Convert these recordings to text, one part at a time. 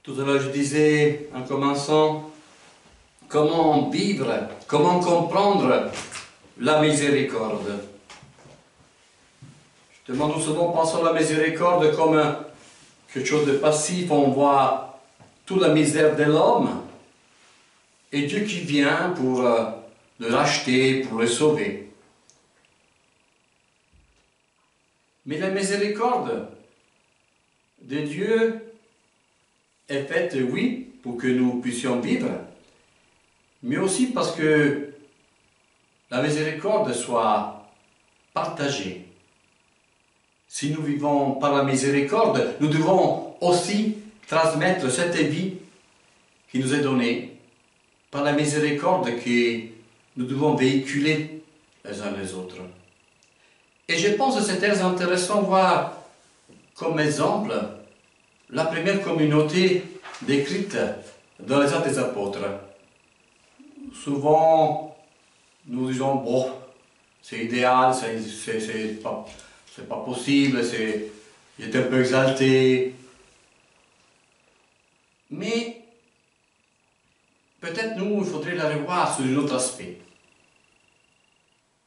Tout à l'heure, je disais, en commençant, comment vivre, comment comprendre la miséricorde. Justement, nous souvent pensons à la miséricorde comme quelque chose de passif. On voit toute la misère de l'homme et Dieu qui vient pour le racheter, pour le sauver. Mais la miséricorde de Dieu est faite, oui, pour que nous puissions vivre, mais aussi parce que la miséricorde soit partagée. Si nous vivons par la miséricorde, nous devons aussi transmettre cette vie qui nous est donnée par la miséricorde que nous devons véhiculer les uns les autres. Et je pense que c'est très intéressant de voir comme exemple la première communauté décrite dans les Actes des Apôtres. Souvent, nous disons, bon, c'est idéal, c'est pas possible, il est un peu exalté. Mais peut-être nous, il faudrait la revoir sous un autre aspect.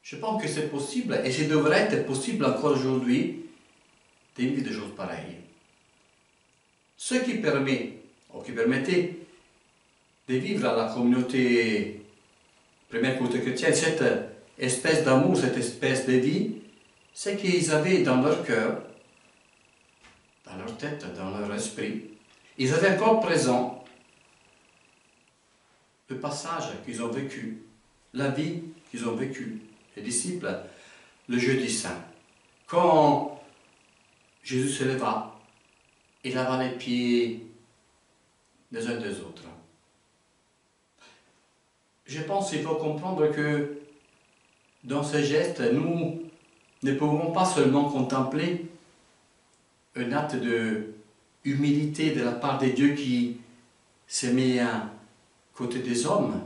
Je pense que c'est possible, et ça devrait être possible encore aujourd'hui, de vivre des choses pareilles. Ce qui permet, ou qui permettait de vivre à la communauté, première communauté chrétienne, cette espèce d'amour, cette espèce de vie, c'est qu'ils avaient dans leur cœur, dans leur tête, dans leur esprit, ils avaient encore présent le passage qu'ils ont vécu, la vie qu'ils ont vécue, les disciples, le jeudi saint. Quand Jésus se leva, il lava les pieds des uns des autres. Je pense qu'il faut comprendre que dans ce geste, nous ne pouvons pas seulement contempler un acte de humilité de la part de Dieu qui se met à côté des hommes,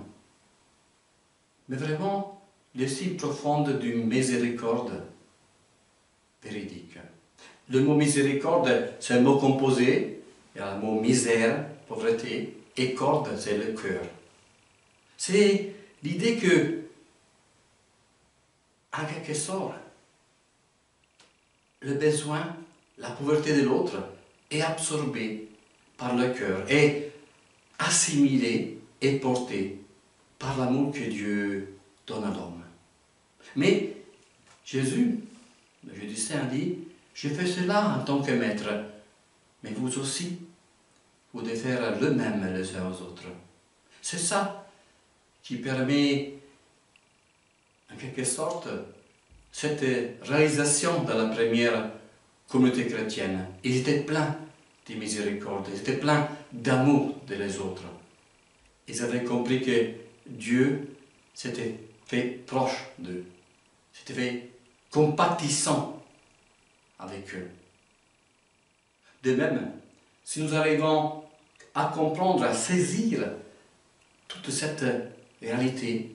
mais vraiment le signe profond d'une miséricorde véridique. Le mot miséricorde, c'est un mot composé. Il y a le mot misère, pauvreté, et corde, c'est le cœur. C'est l'idée que, en quelque sorte, le besoin, la pauvreté de l'autre est absorbé par le cœur, est assimilé et porté par l'amour que Dieu donne à l'homme. Mais Jésus, le jeudi saint, dit, je fais cela en tant que maître, mais vous aussi, vous devez faire le même les uns aux autres. C'est ça qui permet, en quelque sorte, cette réalisation de la première communauté chrétienne. Ils étaient pleins de miséricorde, ils étaient pleins d'amour des autres. Ils avaient compris que Dieu s'était fait proche d'eux, s'était fait compatissant avec eux. De même, si nous arrivons à comprendre, à saisir toute cette réalité,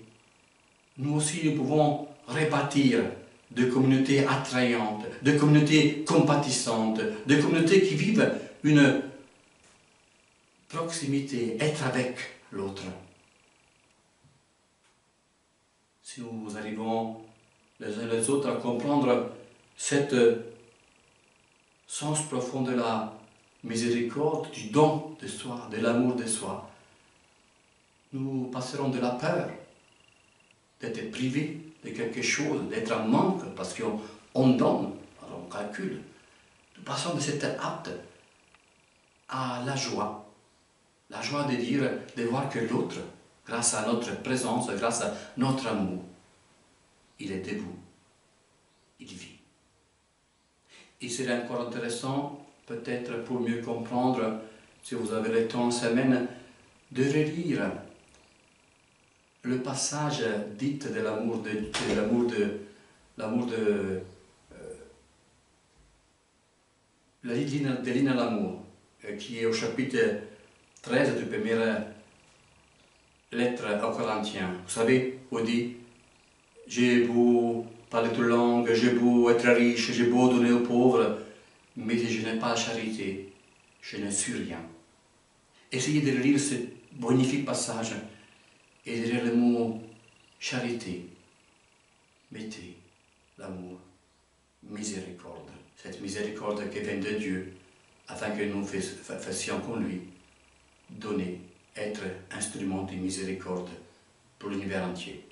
nous aussi nous pouvons rebâtir de communautés attrayantes, de communautés compatissantes, de communautés qui vivent une proximité, être avec l'autre. Si nous arrivons les uns les autres à comprendre cet sens profond de la miséricorde, du don de soi, de l'amour de soi, nous passerons de la peur d'être privés de quelque chose, d'être en manque parce qu'on donne, alors on calcule. Nous passons de cet acte à la joie de dire, de voir que l'autre, grâce à notre présence, grâce à notre amour, il est debout, il vit. Il serait encore intéressant, peut-être pour mieux comprendre, si vous avez le temps en semaine, de relire le passage dit de l'amour la ligne à l'amour, qui est au chapitre 13 de la première lettre aux Corinthiens. Vous savez, on dit, j'ai beau parler toute langue, j'ai beau être riche, j'ai beau donner aux pauvres, mais si je n'ai pas la charité, je ne suis rien. essayez de lire ce magnifique passage et derrière le mot charité, mettez l'amour, miséricorde. Cette miséricorde qui vient de Dieu, afin que nous fassions comme lui, donner, être instrument de miséricorde pour l'univers entier.